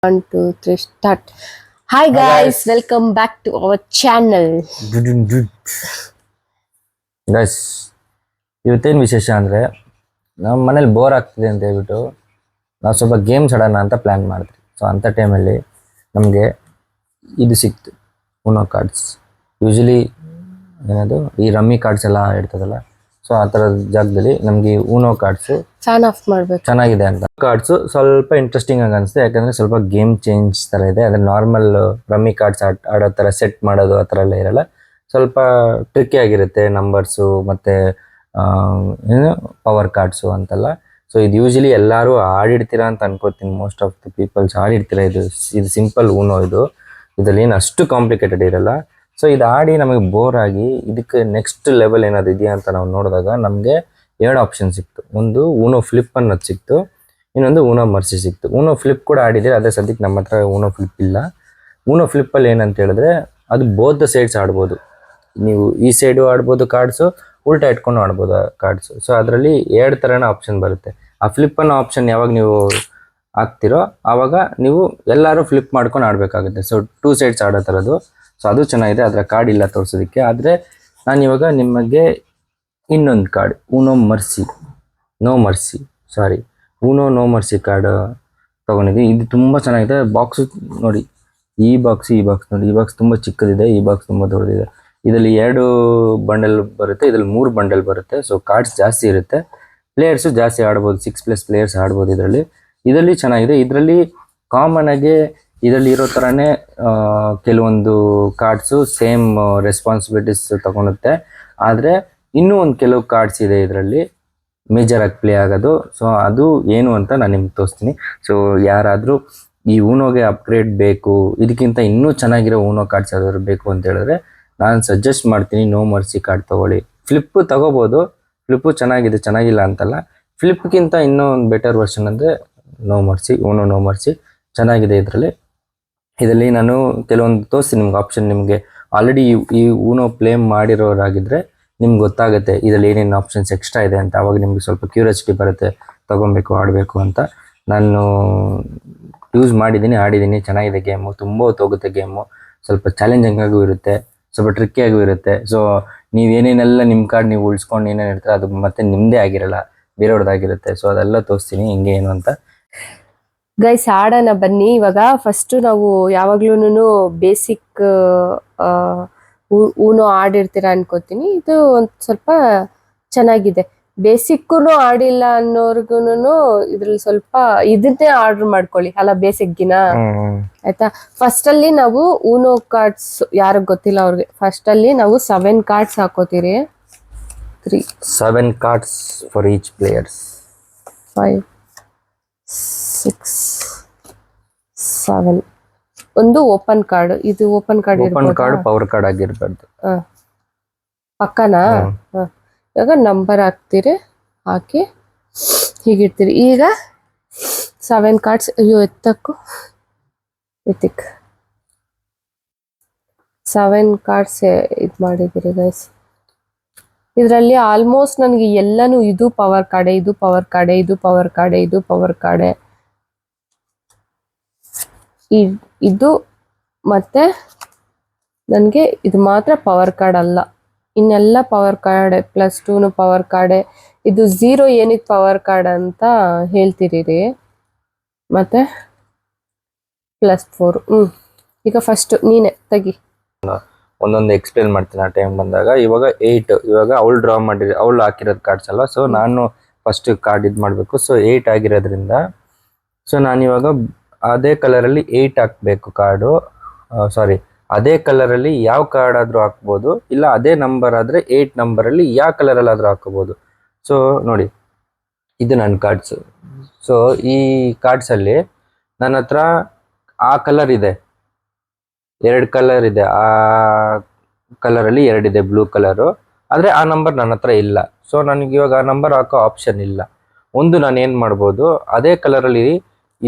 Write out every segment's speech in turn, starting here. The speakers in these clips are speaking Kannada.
1, 2, 3, start. Hi guys, welcome back to our channel. Guys, ಇವತ್ತೇನು ವಿಶೇಷ ಅಂದರೆ ನಮ್ಮ ಮನೇಲಿ ಬೋರ್ ಆಗ್ತಿದೆ ಅಂತ ಹೇಳ್ಬಿಟ್ಟು ನಾವು ಸ್ವಲ್ಪ ಗೇಮ್ಸ್ ಆಡೋಣ ಅಂತ ಪ್ಲ್ಯಾನ್ ಮಾಡಿದ್ವಿ. ಸೊ ಅಂಥ ಟೈಮಲ್ಲಿ ನಮಗೆ ಇದು ಸಿಕ್ತು, ಊನೋ ಕಾರ್ಡ್ಸ್. ಯೂಶಲಿ ಏನದು ಈ ರಮ್ಮಿ ಕಾರ್ಡ್ಸ್ ಎಲ್ಲ ಇರ್ತದಲ್ಲ, ಸೊ ಆ ಥರದ ಜಾಗದಲ್ಲಿ ನಮಗೆ ಊನೋ ಕಾರ್ಡ್ಸು ಫ್ಯಾನ್ ಆಫ್ ಮಾಡಬೇಕು ಚೆನ್ನಾಗಿದೆ ಅಂತ. ಕಾರ್ಡ್ಸು ಸ್ವಲ್ಪ ಇಂಟ್ರೆಸ್ಟಿಂಗ್ ಆಗಿ ಅನಿಸುತ್ತೆ, ಯಾಕಂದರೆ ಸ್ವಲ್ಪ ಗೇಮ್ ಚೇಂಜ್ ಥರ ಇದೆ. ಅಂದರೆ ನಾರ್ಮಲ್ ರಮ್ಮಿ ಕಾರ್ಡ್ಸ್ ಆಡೋ ಥರ ಸೆಟ್ ಮಾಡೋದು ಆ ಥರ ಎಲ್ಲ ಇರಲ್ಲ, ಸ್ವಲ್ಪ ಟ್ರಿಕ್ಕಿ ಆಗಿರುತ್ತೆ. ನಂಬರ್ಸು ಮತ್ತು ಏನು ಪವರ್ ಕಾರ್ಡ್ಸು ಅಂತೆಲ್ಲ. ಸೊ ಇದು ಯೂಶಲಿ ಎಲ್ಲರೂ ಆಡಿರ್ತೀರ ಅಂತ ಅನ್ಕೋತೀನಿ. ಮೋಸ್ಟ್ ಆಫ್ ದ ಪೀಪಲ್ಸ್ ಆಡಿರ್ತೀರ. ಇದು ಸಿಂಪಲ್ ಊನೋ. ಇದರಲ್ಲಿ ಏನು ಅಷ್ಟು ಕಾಂಪ್ಲಿಕೇಟೆಡ್ ಇರಲ್ಲ. ಸೊ ಇದು ಆಡಿ ನಮಗೆ ಬೋರ್ ಆಗಿ ಇದಕ್ಕೆ ನೆಕ್ಸ್ಟ್ ಲೆವೆಲ್ ಏನಾದ್ರು ಇದೆಯಾ ಅಂತ ನಾವು ನೋಡಿದಾಗ ನಮಗೆ 2 ಆಪ್ಷನ್ ಸಿಕ್ತು. ಒಂದು ಊನೋ ಫ್ಲಿಪ್ ಅನ್ನೋದು ಸಿಕ್ತು, ಇನ್ನೊಂದು ಊನೋ ಮರ್ಸಿ ಸಿಕ್ತು. ಊನೋ ಫ್ಲಿಪ್ ಕೂಡ ಆಡಿದರೆ, ಅದೇ ಸದ್ಯಕ್ಕೆ ನಮ್ಮ ಹತ್ರ ಊನೋ ಫ್ಲಿಪ್ ಇಲ್ಲ. ಊನೋ ಫ್ಲಿಪ್ಪಲ್ಲಿ ಏನಂತ ಹೇಳಿದ್ರೆ ಅದು ಬೋತ್ ಸೈಡ್ಸ್ ಆಡ್ಬೋದು. ನೀವು ಈ ಸೈಡು ಆಡ್ಬೋದು ಕಾರ್ಡ್ಸು, ಉಲ್ಟಾ ಇಟ್ಕೊಂಡು ಆಡ್ಬೋದು ಕಾರ್ಡ್ಸು. ಸೊ ಅದರಲ್ಲಿ 2 ಥರನ ಆಪ್ಷನ್ ಬರುತ್ತೆ. ಆ ಫ್ಲಿಪ್ ಅನ್ನೋ ಆಪ್ಷನ್ ಯಾವಾಗ ನೀವು ಹಾಕ್ತಿರೋ ಆವಾಗ ನೀವು ಎಲ್ಲರೂ ಫ್ಲಿಪ್ ಮಾಡ್ಕೊಂಡು ಆಡಬೇಕಾಗುತ್ತೆ. ಸೊ 2 ಸೈಡ್ಸ್ ಆಡೋ ಥರದ್ದು. ಸೊ ಅದು ಚೆನ್ನಾಗಿದೆ. ಅದರ ಕಾರ್ಡ್ ಇಲ್ಲ ತೋರಿಸೋದಕ್ಕೆ. ಆದರೆ ನಾನು ಇವಾಗ ನಿಮಗೆ ಇನ್ನೊಂದು ಕಾರ್ಡ್, ಊನೋ ನೋ ಮರ್ಸಿ ಕಾರ್ಡ್ ತೊಗೊಂಡಿದ್ದೀನಿ. ಇದು ತುಂಬ ಚೆನ್ನಾಗಿದೆ. ಬಾಕ್ಸು ನೋಡಿ, ಈ ಬಾಕ್ಸ್ ನೋಡಿ. ಈ ಬಾಕ್ಸ್ ತುಂಬ ಚಿಕ್ಕದಿದೆ, ಈ ಬಾಕ್ಸ್ ತುಂಬ ದೊಡ್ಡದಿದೆ. ಇದರಲ್ಲಿ 2 ಬಂಡಲ್ ಬರುತ್ತೆ, ಇದರಲ್ಲಿ 3 ಬಂಡಲ್ ಬರುತ್ತೆ. ಸೊ ಕಾರ್ಡ್ಸ್ ಜಾಸ್ತಿ ಇರುತ್ತೆ, ಪ್ಲೇಯರ್ಸು ಜಾಸ್ತಿ ಆಡ್ಬೋದು. 6+ ಪ್ಲೇಯರ್ಸ್ ಆಡ್ಬೋದು ಇದರಲ್ಲಿ ಚೆನ್ನಾಗಿದೆ. ಇದರಲ್ಲಿ ಕಾಮನ್ ಆಗಿ ಇದರಲ್ಲಿ ಇರೋ ಥರನೇ ಕೆಲವೊಂದು ಕಾರ್ಡ್ಸು ಸೇಮ್ ರೆಸ್ಪಾನ್ಸಿಬಿಲಿಟೀಸ್ ತಗೊಳುತ್ತೆ. ಆದರೆ ಇನ್ನೂ ಒಂದು ಕೆಲವು ಕಾರ್ಡ್ಸ್ ಇದೆ ಇದರಲ್ಲಿ ಮೇಜರಾಗಿ ಪ್ಲೇ ಆಗೋದು. ಸೊ ಅದು ಏನು ಅಂತ ನಾನು ನಿಮ್ಗೆ ತೋರಿಸ್ತೀನಿ. ಸೊ ಯಾರಾದರೂ ಈ ಊನೋಗೆ ಅಪ್ಗ್ರೇಡ್ ಬೇಕು, ಇದಕ್ಕಿಂತ ಇನ್ನೂ ಚೆನ್ನಾಗಿರೋ ಊನೋ ಕಾರ್ಡ್ಸ್ ಯಾವ್ದಾದ್ರು ಬೇಕು ಅಂತ ಹೇಳಿದ್ರೆ ನಾನು ಸಜೆಸ್ಟ್ ಮಾಡ್ತೀನಿ, ನೋ ಮರ್ಸಿ ಕಾರ್ಡ್ ತೊಗೊಳ್ಳಿ. ಫ್ಲಿಪ್ಪು ತೊಗೋಬೋದು, ಫ್ಲಿಪ್ಪು ಚೆನ್ನಾಗಿದೆ, ಚೆನ್ನಾಗಿಲ್ಲ ಅಂತಲ್ಲ. ಫ್ಲಿಪ್ಗಿಂತ ಇನ್ನೂ ಒಂದು ಬೆಟರ್ ವರ್ಷನ್ ಅಂದರೆ ಊನೋ ನೋ ಮರ್ಸಿ ಚೆನ್ನಾಗಿದೆ. ಇದರಲ್ಲಿ ನಾನು ಕೆಲವೊಂದು ತೋರಿಸ್ತೀನಿ ನಿಮ್ಗೆ ಆಪ್ಷನ್. ನಿಮಗೆ ಆಲ್ರೆಡಿ ಈ ಊನೋ ಪ್ಲೇ ಮಾಡಿರೋರಾಗಿದ್ದರೆ ನಿಮ್ಗೆ ಗೊತ್ತಾಗುತ್ತೆ ಇದರಲ್ಲಿ ಏನೇನು ಆಪ್ಷನ್ಸ್ ಎಕ್ಸ್ಟ್ರಾ ಇದೆ ಅಂತ. ಆವಾಗ ನಿಮಗೆ ಸ್ವಲ್ಪ ಕ್ಯೂರಿಯಾಸಿಟಿ ಬರುತ್ತೆ, ತೊಗೊಬೇಕು, ಆಡಬೇಕು ಅಂತ. ನಾನು ಯೂಸ್ ಮಾಡಿದ್ದೀನಿ, ಆಡಿದ್ದೀನಿ, ಚೆನ್ನಾಗಿದೆ ಗೇಮು. ತುಂಬ ಹೊತ್ತು ಹೋಗುತ್ತೆ ಗೇಮು. ಸ್ವಲ್ಪ ಚಾಲೆಂಜಿಂಗ್ ಆಗೂ ಇರುತ್ತೆ, ಸ್ವಲ್ಪ ಟ್ರಿಕ್ಕಿಯಾಗೂ ಇರುತ್ತೆ. ಸೊ ನೀವೇನೇನೆಲ್ಲ ನಿಮ್ಮ ಕಾರ್ಡ್ ನೀವು ಉಳಿಸ್ಕೊಂಡು ಏನೇನು ಇರ್ತಾರೆ ಅದು ಮತ್ತೆ ನಿಮ್ಮದೇ ಆಗಿರಲ್ಲ, ಬೇರೆಯವ್ರದ್ದಾಗಿರುತ್ತೆ. ಸೊ ಅದೆಲ್ಲ ತೋರಿಸ್ತೀನಿ ಹಿಂಗೆ ಏನು ಅಂತ. ಗೈಸ್, ಆಡೋಣ ಬನ್ನಿ. ಇವಾಗ ಫಸ್ಟು ನಾವು ಯಾವಾಗ್ಲೂ ಬೇಸಿಕ್ ಊನೋ ಆಡಿರ್ತೀರ ಅನ್ಕೋತೀನಿ. ಇದು ಒಂದು ಸ್ವಲ್ಪ ಚೆನ್ನಾಗಿದೆ. ಬೇಸಿಕ್ಕೂ ಆಡಿಲ್ಲ ಅನ್ನೋರ್ಗು ಇದ್ರಲ್ಲಿ ಸ್ವಲ್ಪ ಇದನ್ನೇ ಆರ್ಡರ್ ಮಾಡ್ಕೊಳ್ಳಿ ಅಲ್ಲ, ಬೇಸಿಕ್ಗಿನ. ಆಯ್ತಾ? ಫಸ್ಟ್ ಅಲ್ಲಿ ನಾವು ಊನೋ ಕಾರ್ಡ್ಸ್ ಯಾರಿಗೆ ಗೊತ್ತಿಲ್ಲ ಅವ್ರಿಗೆ, ಫಸ್ಟ್ ಅಲ್ಲಿ ನಾವು 7 ಕಾರ್ಡ್ಸ್ ಹಾಕೋತೀರಿ. 7 ಕಾರ್ಡ್ಸ್ ಫಾರ್ ಈಚ್ ಪ್ಲೇಯರ್ಸ್. 5, 6, 7. ಒಂದು ಓಪನ್ ಕಾರ್ಡ್. ಇದು ಓಪನ್ ಕಾರ್ಡ್ ಪವರ್ ಕಾರ್ಡ್ ಆಗಿರ್ಬಾರ್ದು. ಪಕ್ಕನಾ? ಇವಾಗ ನಂಬರ್ ಹಾಕ್ತೀರಿ, ಹಾಕಿ ಹೀಗಿರ್ತೀರಿ. ಈಗ 7 ಕಾರ್ಡ್ಸ್ ಎತ್ತಕ್ಕು 7 ಕಾರ್ಡ್ಸ್ ಇದು ಮಾಡಿದ್ದೀರಿ ಗೈಸ್. ಇದರಲ್ಲಿ ಆಲ್ಮೋಸ್ಟ್ ನನಗೆ ಎಲ್ಲನೂ ಇದು ಪವರ್ ಕಾರ್ಡೆ, ಇದು ಪವರ್ ಕಾರ್ಡೆ, ಇದು ಪವರ್ ಕಾರ್ಡೆ, ಇದು ಪವರ್ ಕಾರ್ಡೆ, ಇದು ಮತ್ತೆ ನನಗೆ ಇದು ಮಾತ್ರ ಪವರ್ ಕಾರ್ಡ್ ಅಲ್ಲ. ಇನ್ನೆಲ್ಲ ಪವರ್ ಕಾರ್ಡ್. +2 ಪವರ್ ಕಾರ್ಡೆ. ಇದು 0 ಏನಕ್ಕೆ ಪವರ್ ಕಾರ್ಡ್ ಅಂತ ಹೇಳ್ತಿರೀ. ಮತ್ತೆ +4. ಈಗ ಫಸ್ಟ್ ನೀನೆ ತೆಗಿ. ಒಂದೊಂದು ಎಕ್ಸ್ಪ್ಲೇನ್ ಮಾಡ್ತೀನಿ ಆ ಟೈಮ್ ಬಂದಾಗ. ಇವಾಗ 8, ಇವಾಗ ಅವಳು ಡ್ರಾ ಮಾಡಿರಿ, ಅವಳು ಹಾಕಿರೋದು ಕಾರ್ಡ್ಸ್ ಅಲ್ಲ. ಸೊ ನಾನು ಫಸ್ಟ್ ಕಾರ್ಡ್ ಇದು ಮಾಡಬೇಕು. ಸೊ 8 ಆಗಿರೋದ್ರಿಂದ ಸೊ ನಾನಿವಾಗ ಅದೇ ಕಲರಲ್ಲಿ 8 ಹಾಕಬೇಕು ಕಾರ್ಡು. ಸಾರಿ, ಅದೇ ಕಲರಲ್ಲಿ ಯಾವ ಕಾರ್ಡ್ ಆದರೂ ಹಾಕ್ಬೋದು, ಇಲ್ಲ ಅದೇ ನಂಬರ್ ಆದರೆ 8 ನಂಬರಲ್ಲಿ ಯಾವ ಕಲರಲ್ಲಾದರೂ ಹಾಕೋಬೋದು. ಸೊ ನೋಡಿ, ಇದು ನನ್ನ ಕಾರ್ಡ್ಸು. ಸೊ ಈ ಕಾರ್ಡ್ಸಲ್ಲಿ ನನ್ನ ಹತ್ರ ಆ ಕಲರ್ ಇದೆ, 2 ಕಲರ್ ಇದೆ. ಆ ಕಲರಲ್ಲಿ 2 ಇದೆ, ಬ್ಲೂ ಕಲರು. ಆದರೆ ಆ ನಂಬರ್ ನನ್ನ ಹತ್ರ ಇಲ್ಲ. ಸೊ ನನಗೆ ಇವಾಗ ಆ ನಂಬರ್ ಹಾಕೋ ಆಪ್ಷನ್ ಇಲ್ಲ. ಒಂದು ನಾನು ಏನು ಮಾಡ್ಬೋದು, ಅದೇ ಕಲರಲ್ಲಿ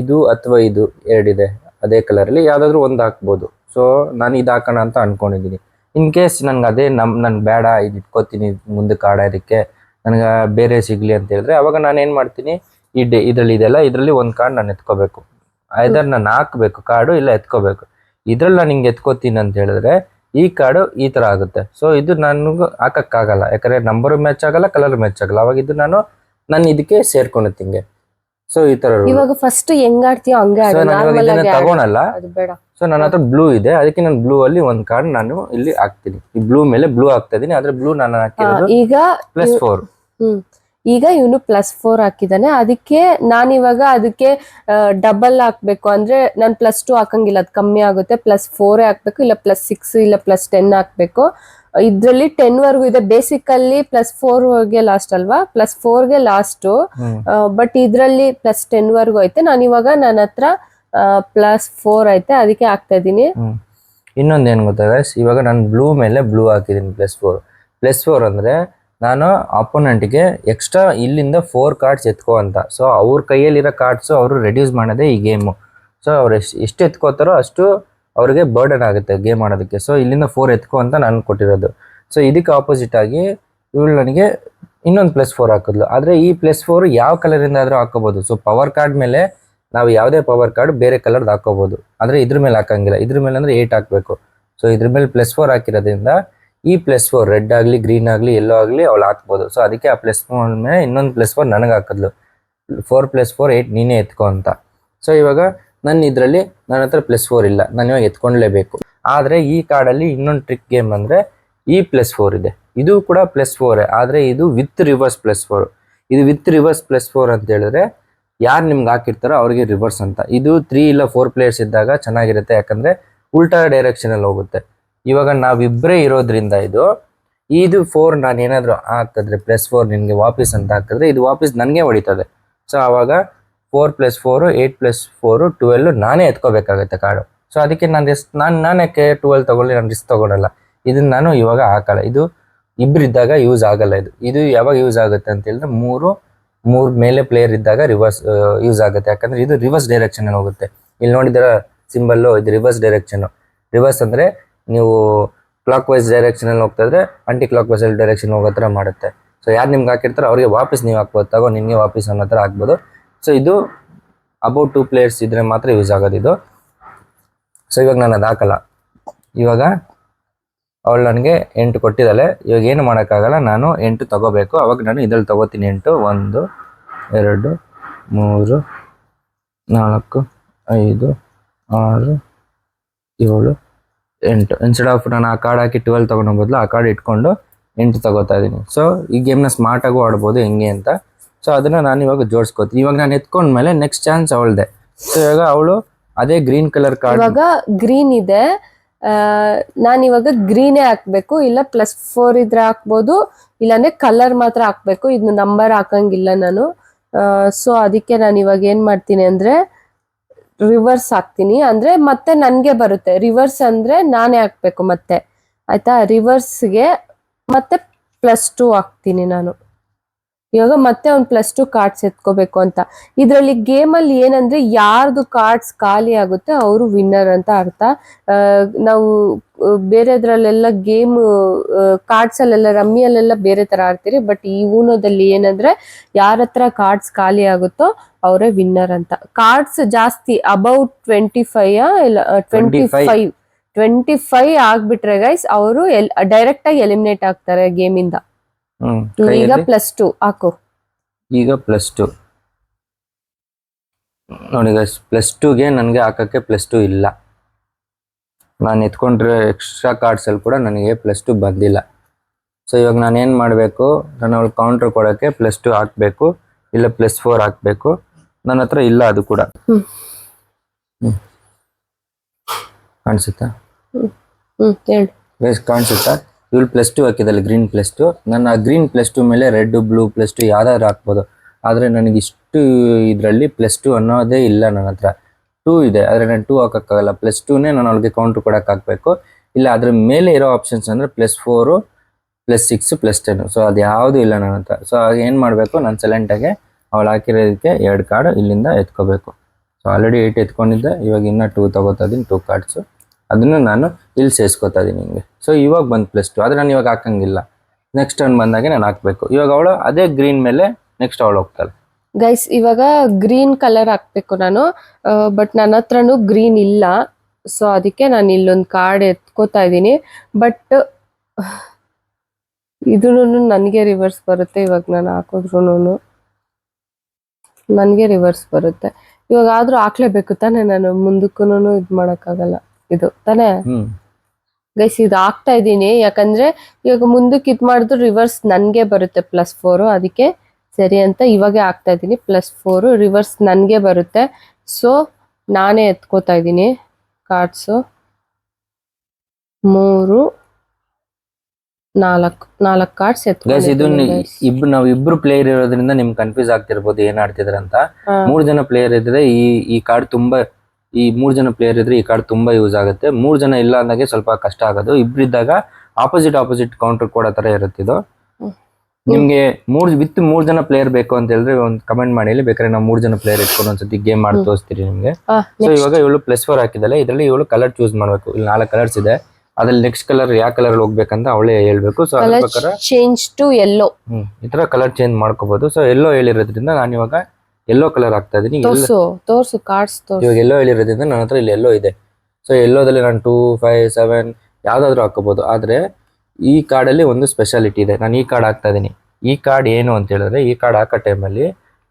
ಇದು ಅಥವಾ ಇದು 2 ಇದೆ, ಅದೇ ಕಲರಲ್ಲಿ ಯಾವುದಾದ್ರೂ ಒಂದು ಹಾಕ್ಬೋದು. ಸೊ ನಾನು ಇದು ಹಾಕೋಣ ಅಂತ ಅಂದ್ಕೊಂಡಿದ್ದೀನಿ. ಇನ್ ಕೇಸ್ ನನಗೆ ಅದೇ ನನ್ಗೆ ಬೇಡ, ಇದು ಇಟ್ಕೋತೀನಿ ಮುಂದಕ್ಕೆ ಆಡೋದಕ್ಕೆ, ನನಗೆ ಬೇರೆ ಸಿಗಲಿ ಅಂತ ಹೇಳಿದ್ರೆ ಅವಾಗ ನಾನು ಏನು ಮಾಡ್ತೀನಿ, ಇದರಲ್ಲಿ ಇದೆಲ್ಲ, ಇದರಲ್ಲಿ ಒಂದು ಕಾರ್ಡ್ ನಾನು ಎತ್ಕೋಬೇಕು. ಐದರ್ ನಾನು ಹಾಕ್ಬೇಕು ಕಾರ್ಡು ಇಲ್ಲ ಎತ್ಕೋಬೇಕು. ಇದ್ರಲ್ಲಿ ನಾನು ಹಿಂಗೆ ಎತ್ಕೋತೀನಿ ಅಂತ ಹೇಳಿದ್ರೆ ಈ ಕಾರ್ಡು ಈ ತರ ಆಗುತ್ತೆ. ಸೊ ಇದು ನನಗೂ ಹಾಕಕ್ಕಾಗಲ್ಲ, ಯಾಕಂದ್ರೆ ನಂಬರ್ ಮ್ಯಾಚ್ ಆಗಲ್ಲ, ಕಲರ್ ಮ್ಯಾಚ್ ಆಗಲ್ಲ. ಅವಾಗ ಇದು ನಾನು ಇದಕ್ಕೆ ಸೇರ್ಕೊಳುತ್ತೆ ಹಿಂಗೆ. ಸೊ ಈ ತರ ಇವಾಗ ಫಸ್ಟ್ ಹೆಂಗ್ ಆಡ್ತೀಯೋ ಹಂಗೆ ಸೊ ಆಡು, ನಾನು ಇವಾಗ normal ಇದನ್ನ ಆಗಿ ಆಡು. ತಗೊಳಲ್ಲ. ಅದು ಬೇಡ. ಸೊ ನನ್ನ ಹತ್ರ ಬ್ಲೂ ಇದೆ, ಅದಕ್ಕೆ ನಾನು ಬ್ಲೂ ಅಲ್ಲಿ ಒಂದ್ ಕಾರ್ಡ್ ನಾನು ಇಲ್ಲಿ ಹಾಕ್ತೀನಿ. ಈ ಬ್ಲೂ ಮೇಲೆ ಬ್ಲೂ ಹಾಕ್ತಾ ಇದೀನಿ, ಆದ್ರೆ ಬ್ಲೂ ನಾನು ಹಾಕಿರೋದು ಈಗ +4. ಈಗ ಇವನು +4 ಹಾಕಿದಾನೆ. ಅದಕ್ಕೆ ನಾನಿವಾಗ ಅದಕ್ಕೆ ಡಬಲ್ ಹಾಕ್ಬೇಕು ಅಂದ್ರೆ ನಾನು +2 ಹಾಕಂಗಿಲ್ಲ, ಅದು ಕಮ್ಮಿ ಆಗುತ್ತೆ. +4 ಹಾಕ್ಬೇಕು, ಇಲ್ಲ +6 ಇಲ್ಲ +10 ಹಾಕ್ಬೇಕು. ಇದ್ರಲ್ಲಿ 10 ವರ್ಗೂ ಇದೆ. ಬೇಸಿಕಲ್ಲಿ +4ಗೆ ಲಾಸ್ಟ್ ಅಲ್ವಾ, +4ಗೆ ಲಾಸ್ಟ್. ಬಟ್ ಇದ್ರಲ್ಲಿ +10 ವರ್ಗೂ ಐತೆ. ನಾನು ಇವಾಗ ನನ್ನ ಹತ್ರ +4 ಐತೆ, ಅದಕ್ಕೆ ಹಾಕ್ತಾ ಇದೀನಿ. ಇನ್ನೊಂದು ಏನ್ ಗೊತ್ತಾ ಗೈಸ್, ಇವಾಗ ನಾನು ಬ್ಲೂ ಮೇಲೆ ಬ್ಲೂ ಹಾಕಿದೀನಿ +4 ಅಂದ್ರೆ ನಾನು ಅಪೋನೆಂಟ್ಗೆ ಎಕ್ಸ್ಟ್ರಾ ಇಲ್ಲಿಂದ 4 ಕಾರ್ಡ್ಸ್ ಎತ್ಕೋ ಅಂತ. ಸೊ ಅವ್ರ ಕೈಯಲ್ಲಿರೋ ಕಾರ್ಡ್ಸ್ ಅವರು ರೆಡ್ಯೂಸ್ ಮಾಡೋದೇ ಈ ಗೇಮು. ಸೊ ಅವ್ರು ಎಷ್ಟು ಎತ್ಕೋತಾರೋ ಅಷ್ಟು ಅವ್ರಿಗೆ ಬರ್ಡನ್ ಆಗುತ್ತೆ ಗೇಮ್ ಆಡೋದಕ್ಕೆ. ಸೊ ಇಲ್ಲಿಂದ 4 ಎತ್ಕೋ ಅಂತ ನಾನು ಕೊಟ್ಟಿರೋದು. ಸೊ ಇದಕ್ಕೆ ಆಪೋಸಿಟ್ ಆಗಿ ಇವಳು ನನಗೆ ಇನ್ನೊಂದು +4 ಹಾಕಿದ್ಲು. ಆದರೆ ಈ +4 ಯಾವ ಕಲರಿಂದ ಆದರೂ ಹಾಕೋಬೋದು. ಸೊ ಪವರ್ ಕಾರ್ಡ್ ಮೇಲೆ ನಾವು ಯಾವುದೇ ಪವರ್ ಕಾರ್ಡ್ ಬೇರೆ ಕಲರ್ದು ಹಾಕೋಬೋದು, ಆದರೆ ಇದ್ರ ಮೇಲೆ ಹಾಕಂಗಿಲ್ಲ. ಇದ್ರ ಮೇಲೆ ಅಂದರೆ 8 ಹಾಕಬೇಕು. ಸೊ ಇದ್ರ ಮೇಲೆ +4 ಹಾಕಿರೋದ್ರಿಂದ ಈ +4 ರೆಡ್ ಆಗಲಿ ಗ್ರೀನ್ ಆಗಲಿ ಎಲ್ಲೋ ಆಗಲಿ ಅವಳು ಹಾಕ್ಬೋದು. ಸೊ ಅದಕ್ಕೆ ಆ +4 ಮೇಲೆ ಇನ್ನೊಂದು +4 ನನಗೆ ಹಾಕಿದ್ಲು. 4 + 4 8 ನೀನೇ ಎತ್ಕೊ ಅಂತ. ಸೊ ಇವಾಗ ನನ್ನ ಇದರಲ್ಲಿ ನನ್ನ ಹತ್ರ +4 ಇಲ್ಲ, ನಾನು ಇವಾಗ ಎತ್ಕೊಂಡ್ಲೇಬೇಕು. ಆದರೆ ಈ ಕಾರ್ಡಲ್ಲಿ ಇನ್ನೊಂದು ಟ್ರಿಕ್ ಗೇಮ್ ಅಂದರೆ ಈ +4 ಇದೆ, ಇದು ಕೂಡ +4, ಆದರೆ ಇದು ವಿತ್ ರಿವರ್ಸ್ +4. ಇದು ವಿತ್ ರಿವರ್ಸ್ +4 ಅಂತ ಹೇಳಿದ್ರೆ ಯಾರು ನಿಮ್ಗೆ ಹಾಕಿರ್ತಾರೋ ಅವ್ರಿಗೆ ರಿವರ್ಸ್ ಅಂತ. ಇದು 3 ಇಲ್ಲ 4 ಪ್ಲೇಯರ್ಸ್ ಇದ್ದಾಗ ಚೆನ್ನಾಗಿರುತ್ತೆ, ಯಾಕಂದರೆ ಉಲ್ಟಾ ಡೈರೆಕ್ಷನಲ್ಲಿ ಹೋಗುತ್ತೆ. ಇವಾಗ ನಾವಿಬ್ಬರೇ ಇರೋದ್ರಿಂದ ಇದು 4 ನಾನು ಏನಾದರೂ ಹಾಕಿದ್ರೆ +4 ನಿನಗೆ ವಾಪಸ್ ಅಂತ ಹಾಕಿದ್ರೆ ಇದು ವಾಪಸ್ ನನಗೆ ಹೊಡಿತದೆ. ಸೊ ಆವಾಗ 4 + 4 8 + 4 12 ನಾನೇ ಎತ್ಕೋಬೇಕಾಗುತ್ತೆ ಕಾರ್ಡು. ಸೊ ಅದಕ್ಕೆ ನಾನು ಯಾಕೆ 12 ತಗೊಳ್ಳಿ, ನಾನು ರಿಸ್ಕ್ ತಗೊಳಲ್ಲ. ಇದನ್ನ ನಾನು ಇವಾಗ ಹಾಕಲ್ಲ. ಇದು ಇಬ್ಬರಿದ್ದಾಗ ಯೂಸ್ ಆಗಲ್ಲ. ಇದು ಯಾವಾಗ ಯೂಸ್ ಆಗುತ್ತೆ ಅಂತ ಹೇಳಿದ್ರೆ ಮೂರು ಮೇಲೆ ಪ್ಲೇಯರ್ ಇದ್ದಾಗ ರಿವರ್ಸ್ ಯೂಸ್ ಆಗುತ್ತೆ. ಯಾಕಂದ್ರೆ ಇದು ರಿವರ್ಸ್ ಡೈರೆಕ್ಷನ್ ಹೋಗುತ್ತೆ. ಇಲ್ಲಿ ನೋಡಿದ್ರೆ ಸಿಂಬಲ್ಲು ಇದು ರಿವರ್ಸ್ ಡೈರೆಕ್ಷನ್. ರಿವರ್ಸ್ ಅಂದ್ರೆ ನೀವು ಕ್ಲಾಕ್ ವೈಸ್ ಡೈರೆಕ್ಷನಲ್ಲಿ ಹೋಗ್ತಾ ಇದ್ರೆ ಆಂಟಿ ಕ್ಲಾಕ್ ವೈಸ್ ಡೈರೆಕ್ಷನ್ ಹೋಗೋ ಥರ ಮಾಡುತ್ತೆ. ಸೊ ಯಾರು ನಿಮ್ಗೆ ಹಾಕಿರ್ತಾರೋ ಅವ್ರಿಗೆ ವಾಪಸ್ ನೀವು ಹಾಕ್ಬೋದು, ತಗೋ ನಿಮಗೆ ವಾಪಸ್ ಅನ್ನೋ ಥರ ಹಾಕ್ಬೋದು. ಸೊ ಇದು ಅಬೌಟ್ 2 ಪ್ಲೇಯರ್ಸ್ ಇದ್ರೆ ಮಾತ್ರ ಯೂಸ್ ಆಗೋದು ಇದು. ಸೊ ಇವಾಗ ನಾನು ಅದು ಹಾಕಲ್ಲ. ಇವಾಗ ಅವಳು ನನಗೆ 8 ಕೊಟ್ಟಿದ್ದಾಳೆ. ಇವಾಗ ಏನು ಮಾಡೋಕ್ಕಾಗಲ್ಲ, ನಾನು 8 ತಗೋಬೇಕು. ಅವಾಗ ನಾನು ಇದ್ರಲ್ಲಿ ತಗೋತೀನಿ 8 1 2 3 4 5 6 7 8 ಇನ್ಸ್ಟೆಡ್ ಆಫ್ ನಾನು ಆ ಕಾರ್ಡ್ ಹಾಕಿ 12 ತಗೊಳ್ಳೋ ಬದಲು ಆ ಕಾರ್ಡ್ ಇಟ್ಕೊಂಡು 8 ತಗೋತಾ ಇದ್ದೀನಿ. ಸೊ ಈ ಗೇಮ್ನ ಸ್ಮಾರ್ಟಾಗೂ ಆಡ್ಬೋದು ಹೆಂಗೆ ಅಂತ. ಸೊ ಅದನ್ನು ನಾನು ಇವಾಗ ಜೋಡಿಸ್ಕೋತೀನಿ. ಇವಾಗ ನಾನು ಎತ್ಕೊಂಡ್ಮೇಲೆ ನೆಕ್ಸ್ಟ್ ಚಾನ್ಸ್ ಅವಳದೆ. ಸೊ ಇವಾಗ ಅವಳು ಅದೇ ಗ್ರೀನ್ ಕಲರ್ ಕಾರ್ಡ್, ಇವಾಗ ಗ್ರೀನ್ ಇದೆ, ನಾನಿವಾಗ ಗ್ರೀನೇ ಹಾಕ್ಬೇಕು. ಇಲ್ಲ +4 ಇದ್ರೆ ಹಾಕ್ಬೋದು, ಇಲ್ಲಾಂದ್ರೆ ಕಲರ್ ಮಾತ್ರ ಹಾಕ್ಬೇಕು. ಇದನ್ನ ನಂಬರ್ ಹಾಕಂಗಿಲ್ಲ ನಾನು. ಸೊ ಅದಕ್ಕೆ ನಾನು ಇವಾಗ ಏನ್ ಮಾಡ್ತೀನಿ ಅಂದ್ರೆ ರಿವರ್ಸ್ ಹಾಕ್ತೀನಿ. ಅಂದ್ರೆ ಮತ್ತೆ ನನ್ಗೆ ಬರುತ್ತೆ. ರಿವರ್ಸ್ ಅಂದ್ರೆ ನಾನೇ ಹಾಕ್ಬೇಕು ಮತ್ತೆ, ಆಯ್ತಾ. ರಿವರ್ಸ್ಗೆ ಮತ್ತೆ +2 ಹಾಕ್ತೀನಿ ನಾನು. ಇವಾಗ ಮತ್ತೆ ಒಂದು +2 ಕಾರ್ಡ್ಸ್ ಎತ್ಕೋಬೇಕು ಅಂತ. ಇದರಲ್ಲಿ ಗೇಮಲ್ಲಿ ಏನಂದ್ರೆ ಯಾರ್ದು ಕಾರ್ಡ್ಸ್ ಖಾಲಿ ಆಗುತ್ತೆ ಅವರು ವಿನ್ನರ್ ಅಂತ ಅರ್ಥ. ನಾವು ಬೇರೆದ್ರಲ್ಲೆಲ್ಲ ಗೇಮ್ ಕಾರ್ಡ್ಸ್ ಅಲ್ಲೆಲ್ಲ ರಮ್ಮಿಯಲ್ಲೆಲ್ಲ ಬೇರೆ ತರ ಆಡ್ತೀರಿ. ಬಟ್ ಈ ಊನೋದಲ್ಲಿ ಏನಂದ್ರೆ ಯಾರ ಹತ್ರ ಕಾರ್ಡ್ಸ್ ಖಾಲಿ ಆಗುತ್ತೋ ಅವರೇ ವಿನ್ನರ್ ಅಂತ. ಕಾರ್ಡ್ಸ್ ಜಾಸ್ತಿ ಅಬೌಟ್ 25 ಇಲ್ಲ 25 ಆಗ್ಬಿಟ್ರೆ ಗೈಸ್ ಅವರು ಡೈರೆಕ್ಟ್ ಆಗಿ ಎಲಿಮಿನೇಟ್ ಆಗ್ತಾರೆ ಗೇಮಿಂದ. ಈಗ +2 ಹಾಕು. ಈಗ +2 ನೋಡಿ ಗೈಸ್, +2ಗೆ ನನಗೆ ಹಾಕಕ್ಕೆ +2 ಇಲ್ಲ. ನಾನು ಎತ್ಕೊಂಡ್ರೆ ಎಕ್ಸ್ಟ್ರಾ ಕಾರ್ಡ್ಸ್ ಅಲ್ಲಿ ಕೂಡ ನನಗೆ +2 ಬಂದಿಲ್ಲ. ಸೊ ಇವಾಗ ನಾನು ಏನು ಮಾಡಬೇಕು, ನಾನು ಅವ್ಳು ಕೌಂಟರ್ ಕೊಡೋಕ್ಕೆ +2 ಹಾಕಬೇಕು, ಇಲ್ಲ +4 ಹಾಕಬೇಕು. ನನ್ನ ಹತ್ರ ಇಲ್ಲ ಅದು ಕೂಡ. ಕಾಣಿಸುತ್ತಾ ಗೈಸ್, ಕಾಣಿಸುತ್ತಾ? ಇವಳು +2 ಹಾಕಿದಲ್ಲಿ ಗ್ರೀನ್ +2. ನನ್ನ ಗ್ರೀನ್ +2 ಮೇಲೆ ರೆಡ್ ಬ್ಲೂ +2 ಯಾವ್ದಾದ್ರು ಹಾಕ್ಬೋದು. ಆದರೆ ನನಗೆ ಇಷ್ಟು ಇದರಲ್ಲಿ +2 ಅನ್ನೋದೇ ಇಲ್ಲ. ನನ್ನ ಹತ್ರ 2 ಇದೆ, ಆದರೆ ನಾನು 2 ಹಾಕೋಕ್ಕಾಗಲ್ಲ. +2ನೇ ನಾನು ಅವ್ಳಿಗೆ ಕೌಂಟ್ರ್ ಕೊಡೋಕೆ ಹಾಕಬೇಕು. ಇಲ್ಲ ಅದ್ರ ಮೇಲೆ ಇರೋ ಆಪ್ಷನ್ಸ್ ಅಂದರೆ +4 +6 +10. ಸೊ ಅದು ಯಾವುದೂ ಇಲ್ಲ ನನ್ನ ಹತ್ರ. ಸೊ ಆಗ ಏನು ಮಾಡಬೇಕು, ನಾನು ಸೈಲೆಂಟಾಗೆ ಅವಳು ಹಾಕಿರೋದಕ್ಕೆ 2 ಕಾರ್ಡ್ ಇಲ್ಲಿಂದ ಎತ್ಕೋಬೇಕು. ಸೊ ಆಲ್ರೆಡಿ 8 ಎತ್ಕೊಂಡಿದ್ದೆ, ಇವಾಗ ಇನ್ನೂ 2 ತಗೋತಾ ಇದ್ದೀನಿ, 2 ಕಾರ್ಡ್ಸು. ಅದನ್ನು ನಾನು ಇಲ್ಲಿ ಸೇರಿಸ್ಕೊತಾ ಇದ್ದೀನಿ ಹಿಂಗೆ. ಸೊ ಇವಾಗ ಬಂದು +2, ಆದರೆ ನಾನು ಇವಾಗ ಹಾಕಂಗಿಲ್ಲ. ನೆಕ್ಸ್ಟ್ ಟರ್ನ್ ಬಂದಾಗೆ ನಾನು ಹಾಕಬೇಕು. ಇವಾಗ ಅವಳು ಅದೇ ಗ್ರೀನ್ ಮೇಲೆ ನೆಕ್ಸ್ಟ್ ಅವಳು ಹೋಗ್ತಾಳೆ. ಗೈಸ್ ಇವಾಗ ಗ್ರೀನ್ ಕಲರ್ ಹಾಕ್ಬೇಕು ನಾನು, ಬಟ್ ನನ್ನ ಹತ್ರನೂ ಗ್ರೀನ್ ಇಲ್ಲ. ಸೊ ಅದಕ್ಕೆ ನಾನು ಇಲ್ಲೊಂದು ಕಾರ್ಡ್ ಎತ್ಕೋತಾ ಇದ್ದೀನಿ. ಬಟ್ ಇದೂ ನನಗೆ ರಿವರ್ಸ್ ಬರುತ್ತೆ. ಇವಾಗ ನಾನು ಹಾಕಿದ್ರು ನನಗೆ ರಿವರ್ಸ್ ಬರುತ್ತೆ. ಇವಾಗ ಆದ್ರೂ ಹಾಕ್ಲೇಬೇಕು ತಾನೆ, ನಾನು ಮುಂದಕ್ಕೂ ಇದು ಮಾಡೋಕ್ಕಾಗಲ್ಲ. ಇದು ತಾನೇ ಗೈಸ್, ಇದು ಹಾಕ್ತಾ ಇದ್ದೀನಿ. ಯಾಕಂದ್ರೆ ಇವಾಗ ಮುಂದಕ್ಕೆ ಇದು ಮಾಡಿದ್ರು ರಿವರ್ಸ್ ನನಗೆ ಬರುತ್ತೆ +4. ಅದಕ್ಕೆ ಸರಿ ಅಂತ ಇವಾಗೆ ಹಾಕ್ತಾ ಇದ್ದೀನಿ. +4 ರಿವರ್ಸ್ ನನಗೆ ಬರುತ್ತೆ. ಸೊ ನಾನೇ ಎತ್ಕೋತಾ ಇದ್ದೀನಿ ಕಾರ್ಡ್ಸು. 3 4 ಕಾರ್ಡ್ಸ್ ಗೈಸ್ ಇದು ಎತ್ಕೊಂಡು. ನಾವು ಇಬ್ರು ಪ್ಲೇಯರ್ ಇರೋದ್ರಿಂದ ನಿಮ್ಗೆ ಕನ್ಫ್ಯೂಸ್ ಆಗ್ತಿರ್ಬೋದು ಏನ್ ಆಡ್ತಿದ್ರ ಅಂತ. 3 ಜನ ಪ್ಲೇಯರ್ ಇದ್ರೆ ಈ ಕಾರ್ಡ್ ತುಂಬಾ, ಈ 3 ಜನ ಪ್ಲೇಯರ್ ಇದ್ರೆ ಈ ಕಾರ್ಡ್ ತುಂಬಾ ಯೂಸ್ ಆಗುತ್ತೆ. 3 ಜನ ಇಲ್ಲ ಅಂದಾಗೆ ಸ್ವಲ್ಪ ಕಷ್ಟ ಆಗೋದು. ಇಬ್ರಿದ್ದಾಗ ಆಪೋಸಿಟ್ ಕೌಂಟರ್ ಕೊಡೋ ತರ ಇರುತ್ತಿದ್ದು. ನಿಮ್ಗೆ 3 ಜನ ಪ್ಲೇಯರ್ ಬೇಕು ಅಂತ ಹೇಳಿದ್ರೆ ಒಂದು ಕಮೆಂಟ್ ಮಾಡಿ. ಇಲ್ಲಿ ಬೇಕಾದ್ರೆ ನಾವು 3 ಜನ ಪ್ಲೇಯರ್ ಇಟ್ಕೊಂಡು ಒಂದ್ಸತಿ ಗೇಮ್ ಮಾಡಿ ತೋರಿಸ್ತೀರಿ ನಿಮ್ಗೆ. ಸೊ ಇವಾಗ ಇವಳು +4 ಹಾಕಿದಲ್ಲ, ಇದ್ರಲ್ಲಿ ಇವಳು ಕಲರ್ ಚೂಸ್ ಮಾಡ್ಬೇಕು. ಇಲ್ಲಿ 4 ಕಲರ್ಸ್ ಇದೆ. ಅದ್ರಲ್ಲಿ ನೆಕ್ಸ್ಟ್ ಕಲರ್ ಯಾವ ಕಲರ್ ಹೋಗ್ಬೇಕಂತ ಅವಳೇ ಹೇಳ್ಬೇಕು. ಸೊ ಅದ್ರ ಪ್ರಕಾರ ಚೇಂಜ್ ಟು ಯೆಲ್ಲೋ ಈ ತರ ಕಲರ್ ಚೇಂಜ್ ಮಾಡ್ಕೋಬಹುದು. ಸೊ ಎಲ್ಲೋ ಹೇಳಿರೋದ್ರಿಂದ ನಾನು ಇವಾಗ ಎಲ್ಲೋ ಕಲರ್ ಹಾಕ್ತಾ ಇದೀನಿ. ತೋರ್ಸು ಕಾರ್ಡ್ಸ್ ತೋರ್ಸು. ಇವಾಗ ಎಲ್ಲೋ ಹೇಳಿರೋದ್ರಿಂದ ನನ್ನ ಹತ್ರ ಇಲ್ಲಿ ಎಲ್ಲೋ ಇದೆ. ಸೊ ಎಲ್ಲೋದಲ್ಲಿ ನಾನು 2, 5, 7 ಯಾವ್ದಾದ್ರು ಹಾಕೋಬಹುದು. ಆದ್ರೆ ಈ ಕಾರ್ಡಲ್ಲಿ ಒಂದು ಸ್ಪೆಷಾಲಿಟಿ ಇದೆ. ನಾನು ಈ ಕಾರ್ಡ್ ಹಾಕ್ತಾ ಇದೀನಿ. ಈ ಕಾರ್ಡ್ ಏನು ಅಂತ ಹೇಳಿದ್ರೆ, ಈ ಕಾರ್ಡ್ ಹಾಕೋ ಟೈಮಲ್ಲಿ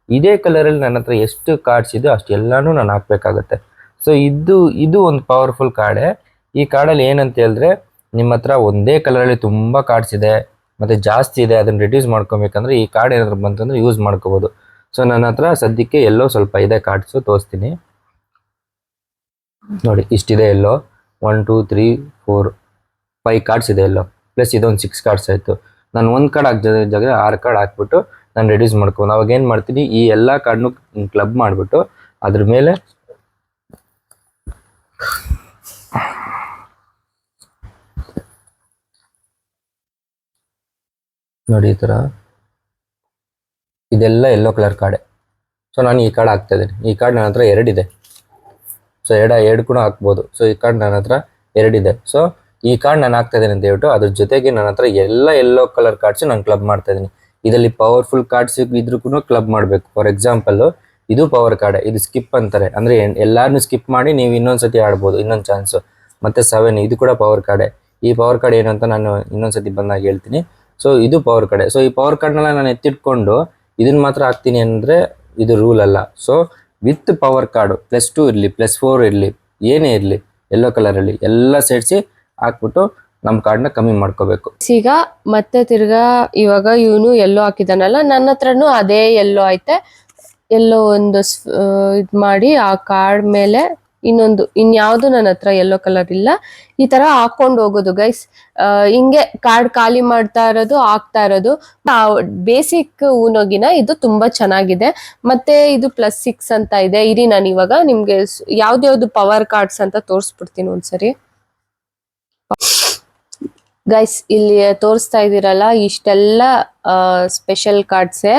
ಇದೇ ಕಲರಲ್ಲಿ ನನ್ನ ಹತ್ರ ಎಷ್ಟು ಕಾರ್ಡ್ಸ್ ಇದೆ ಅಷ್ಟೆಲ್ಲಾನು ನಾನು ಹಾಕ್ಬೇಕಾಗತ್ತೆ. ಸೊ ಇದು ಒಂದು ಪವರ್ಫುಲ್ ಕಾರ್ಡೇ. ಈ ಕಾರ್ಡಲ್ಲಿ ಏನಂತ ಹೇಳಿದ್ರೆ, ನಿಮ್ಮ ಹತ್ರ ಒಂದೇ ಕಲರಲ್ಲಿ ತುಂಬಾ ಕಾರ್ಡ್ಸ್ ಇದೆ ಮತ್ತೆ ಜಾಸ್ತಿ ಇದೆ, ಅದನ್ನ ರಿಡ್ಯೂಸ್ ಮಾಡ್ಕೊಬೇಕಂದ್ರೆ ಈ ಕಾರ್ಡ್ ಏನಾದ್ರು ಬಂತಂದ್ರೆ ಯೂಸ್ ಮಾಡ್ಕೋಬಹುದು. ಸೊ ನನ್ನ ಹತ್ರ ಸದ್ಯಕ್ಕೆ ಎಲ್ಲೋ ಸ್ವಲ್ಪ ಇದೆ ಕಾರ್ಡ್ಸ್, ತೋರಿಸ್ತೀನಿ ನೋಡಿ. ಇಷ್ಟಿದೆ ಎಲ್ಲೋ. 1, 2, 3, 4, 5 ಕಾರ್ಡ್ಸ್ ಇದೆ ಎಲ್ಲೋ. ಪ್ಲಸ್ ಇದೊಂದು 6 ಕಾರ್ಡ್ಸ್ ಆಯ್ತು. ನಾನು ಒಂದು ಕಾರ್ಡ್ ಜಾಗ 6 ಕಾರ್ಡ್ ಹಾಕ್ಬಿಟ್ಟು ನಾನು ರಿಡ್ಯೂಸ್ ಮಾಡ್ಕೊಂಡು ಅವಾಗ ಏನು ಮಾಡ್ತೀನಿ, ಈ ಎಲ್ಲ ಕಾರ್ಡ್ನು ಕ್ಲಬ್ ಮಾಡಿಬಿಟ್ಟು ಅದ್ರ ಮೇಲೆ ನೋಡಿ ಈ ಥರ ಇದೆಲ್ಲ ಎಲ್ಲೋ ಕಲರ್ ಕಾರ್ಡೆ. ಸೊ ನಾನು ಈ ಕಾರ್ಡ್ ಹಾಕ್ತಾ ಇದ್ದೀನಿ. ಈ ಕಾರ್ಡ್ ನನ್ನ ಹತ್ರ 2 ಇದೆ. ಸೊ 2 ಕೂಡ ಹಾಕ್ಬೋದು. ಸೊ ಈ ಕಾರ್ಡ್ ನನ್ನ ಹತ್ರ 2 ಇದೆ. ಸೊ ಈ ಕಾರ್ಡ್ ನಾನು ಹಾಕ್ತಾ ಇದ್ದೀನಿ ಅಂತ ಹೇಳ್ಬಿಟ್ಟು ಅದ್ರ ಜೊತೆಗೆ ನನ್ನ ಹತ್ರ ಎಲ್ಲ ಎಲ್ಲೋ ಕಲರ್ ಕಾರ್ಡ್ಸ್ ನಾನು ಕ್ಲಬ್ ಮಾಡ್ತಾ ಇದ್ದೀನಿ. ಇದರಲ್ಲಿ ಪವರ್ಫುಲ್ ಕಾರ್ಡ್ಸ್ ಇದ್ರೂ ಕೂಡ ಕ್ಲಬ್ ಮಾಡಬೇಕು. ಫಾರ್ ಎಕ್ಸಾಂಪಲ್ ಇದು ಪವರ್ ಕಾರ್ಡ್, ಇದು ಸ್ಕಿಪ್ ಅಂತಾರೆ. ಅಂದ್ರೆ ಎಲ್ಲಾರನ್ನೂ ಸ್ಕಿಪ್ ಮಾಡಿ ನೀವು ಇನ್ನೊಂದ್ಸತಿ ಆಡ್ಬೋದು, ಇನ್ನೊಂದು ಚಾನ್ಸ್. ಮತ್ತೆ 7 ಇದು ಕೂಡ ಪವರ್ ಕಾರ್ಡೆ. ಈ ಪವರ್ ಕಾರ್ಡ್ ಏನು ಅಂತ ನಾನು ಇನ್ನೊಂದ್ಸತಿ ಬಂದಾಗ ಹೇಳ್ತೀನಿ. ಸೊ ಇದು ಪವರ್ ಕಾರ್ಡೆ. ಸೊ ಈ ಪವರ್ ಕಾರ್ಡ್ನೆಲ್ಲ ನಾನು ಎತ್ತಿಟ್ಕೊಂಡು ಇದನ್ನ ಮಾತ್ರ ಹಾಕ್ತೀನಿ ಅಂದ್ರೆ ಇದು ರೂಲ್ ಅಲ್ಲ. ಸೊ ವಿತ್ ಪವರ್ ಕಾರ್ಡು +2 ಇರಲಿ +4 ಇರಲಿ ಏನೇ ಇರಲಿ ಎಲ್ಲೋ ಕಲರಲ್ಲಿ ಎಲ್ಲ ಸೇರಿಸಿ ಹಾಕ್ಬಿಟ್ಟು ನಮ್ಮ ಕಾರ್ಡ್ನ ಕಮ್ಮಿ ಮಾಡ್ಕೋಬೇಕು. ಈಗ ಮತ್ತೆ ತಿರ್ಗಾ ಇವಾಗ ಇವನು ಎಲ್ಲೋ ಹಾಕಿದಾನಲ್ಲ, ನನ್ನ ಹತ್ರನು ಅದೇ ಎಲ್ಲೋ ಐತೆ. ಎಲ್ಲೋ ಒಂದು ಇದು ಮಾಡಿ ಆ ಕಾರ್ಡ್ ಮೇಲೆ ಇನ್ಯಾವುದು ನನ್ನ ಹತ್ರ ಎಲ್ಲೋ ಕಲರ್ ಇಲ್ಲ. ಈ ತರ ಹಾಕೊಂಡು ಹೋಗೋದು ಗೈಸ್. ಹಿಂಗೆ ಕಾರ್ಡ್ ಖಾಲಿ ಮಾಡ್ತಾ ಇರೋದು, ಹಾಕ್ತಾ ಇರೋದು. ಬೇಸಿಕ್ ಊನೋಗಿನ ಇದು ತುಂಬಾ ಚೆನ್ನಾಗಿದೆ. ಮತ್ತೆ ಇದು +6 ಅಂತ ಇದೆ. ಇರಿ ನಾನು ಇವಾಗ ನಿಮ್ಗೆ ಯಾವ್ದ್ಯಾವ್ದು ಪವರ್ ಕಾರ್ಡ್ಸ್ ಅಂತ ತೋರಿಸ್ಬಿಡ್ತೀನಿ ಒಂದ್ಸರಿ. ಗೈಸ್ ಇಲ್ಲಿ ತೋರಿಸ್ತಾ ಇದೀರಲ್ಲ, ಇಷ್ಟೆಲ್ಲ ಸ್ಪೆಷಲ್ ಕಾರ್ಡ್ಸೇ.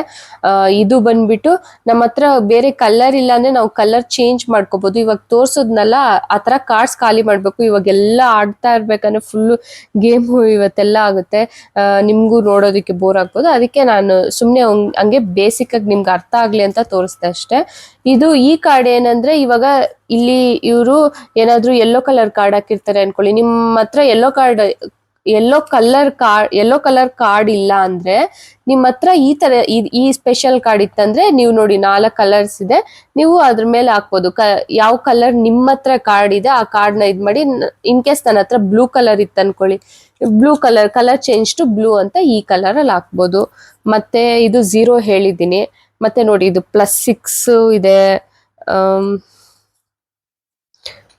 ಇದು ಬಂದ್ಬಿಟ್ಟು ನಮ್ಮ ಹತ್ರ ಬೇರೆ ಕಲರ್ ಇಲ್ಲ ಅಂದ್ರೆ ನಾವು ಕಲರ್ ಚೇಂಜ್ ಮಾಡ್ಕೋಬಹುದು. ಇವಾಗ ತೋರ್ಸೋದ್ನಲ್ಲ ಆ ತರ ಕಾರ್ಡ್ಸ್ ಖಾಲಿ ಮಾಡ್ಬೇಕು. ಇವಾಗೆಲ್ಲ ಆಡ್ತಾ ಇರ್ಬೇಕಂದ್ರೆ ಫುಲ್ ಗೇಮು ಇವತ್ತೆಲ್ಲ ಆಗುತ್ತೆ. ನಿಮ್ಗೂ ನೋಡೋದಕ್ಕೆ ಬೋರ್ ಆಗ್ಬೋದು. ಅದಕ್ಕೆ ನಾನು ಸುಮ್ನೆ ಹಂಗೆ ಬೇಸಿಕ್ ಆಗಿ ನಿಮ್ಗೆ ಅರ್ಥ ಆಗ್ಲಿ ಅಂತ ತೋರಿಸ್ದೆ ಅಷ್ಟೇ. ಈ ಕಾರ್ಡ್ ಏನಂದ್ರೆ, ಇವಾಗ ಇಲ್ಲಿ ಇವರು ಏನಾದ್ರು ಯೆಲ್ಲೋ ಕಲರ್ ಕಾರ್ಡ್ ಹಾಕಿರ್ತಾರೆ ಅನ್ಕೊಳ್ಳಿ. ನಿಮ್ಮ ಹತ್ರ ಯೆಲ್ಲೋ ಕಲರ್ ಕಾರ್ಡ್ ಇಲ್ಲ ಅಂದ್ರೆ ನಿಮ್ಮ ಹತ್ರ ಈ ತರ ಈ ಸ್ಪೆಷಲ್ ಕಾರ್ಡ್ ಇತ್ತಂದ್ರೆ ನೀವು ನೋಡಿ 4 ಕಲರ್ಸ್ ಇದೆ, ನೀವು ಅದ್ರ ಮೇಲೆ ಹಾಕ್ಬೋದು. ಯಾವ ಕಲರ್ ನಿಮ್ಮ ಹತ್ರ ಕಾರ್ಡ್ ಇದೆ ಆ ಕಾರ್ಡ್ ನ ಇದ್ ಮಾಡಿ. ಇನ್ ಕೇಸ್ ನನ್ನ ಹತ್ರ ಬ್ಲೂ ಕಲರ್ ಇತ್ತು ಅನ್ಕೊಳ್ಳಿ, blue colour change to blue ಅಂತ ಈ ಕಲರ್ ಅಲ್ಲಿ ಹಾಕ್ಬೋದು. ಮತ್ತೆ ಇದು 0 ಹೇಳಿದ್ದೀನಿ. ಮತ್ತೆ ನೋಡಿ ಇದು +6 ಇದೆ,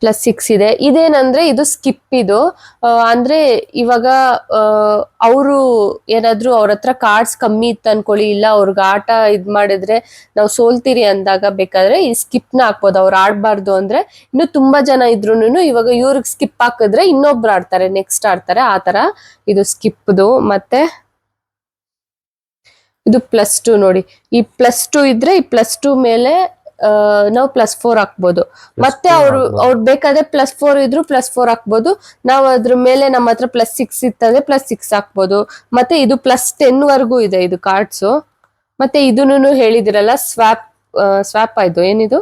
+6 ಇದೆ. ಇದೇನಂದ್ರೆ ಇದು ಸ್ಕಿಪ್. ಇದು ಅಂದ್ರೆ ಇವಾಗ ಅವರು ಏನಾದ್ರು ಅವ್ರ ಹತ್ರ ಕಾರ್ಡ್ಸ್ ಕಮ್ಮಿ ಇತ್ತು ಅನ್ಕೊಳ್ಳಿ, ಇಲ್ಲ ಅವ್ರಿಗೆ ಆಟ ಇದ್ ಮಾಡಿದ್ರೆ ನಾವು ಸೋಲ್ತೀರಿ ಅಂದಾಗ ಬೇಕಾದ್ರೆ ಈ ಸ್ಕಿಪ್ ನ ಹಾಕ್ಬೋದು. ಅವ್ರು ಆಡ್ಬಾರ್ದು ಅಂದ್ರೆ, ಇನ್ನು ತುಂಬಾ ಜನ ಇದ್ರೂನು ಇವಾಗ ಇವ್ರಿಗೆ ಸ್ಕಿಪ್ ಹಾಕಿದ್ರೆ ಇನ್ನೊಬ್ರು ಆಡ್ತಾರೆ, ನೆಕ್ಸ್ಟ್ ಆಡ್ತಾರೆ, ಆ ತರ ಇದು ಸ್ಕಿಪ್ದು. ಮತ್ತೆ ಇದು +2 ನೋಡಿ. ಈ +2 ಇದ್ರೆ ಈ +2 ಮೇಲೆ ನಾವು +4 ಹಾಕ್ಬೋದು. ಮತ್ತೆ ಅವ್ರು ಬೇಕಾದ್ರೆ +4 ಇದ್ರು +4 ಹಾಕ್ಬೋದು. ನಾವು ಅದ್ರ ಮೇಲೆ ನಮ್ಮ ಹತ್ರ +6 ಇತ್ತಂದ್ರೆ +6 ಹಾಕ್ಬೋದು. ಮತ್ತೆ ಇದು +10 ವರ್ಗೂ ಇದೆ ಇದು ಕಾರ್ಡ್ಸು. ಮತ್ತೆ ಇದನ್ನು ಹೇಳಿದಿರಲ್ಲ ಸ್ವಾಪ್ ಆಯ್ತು ಏನಿದು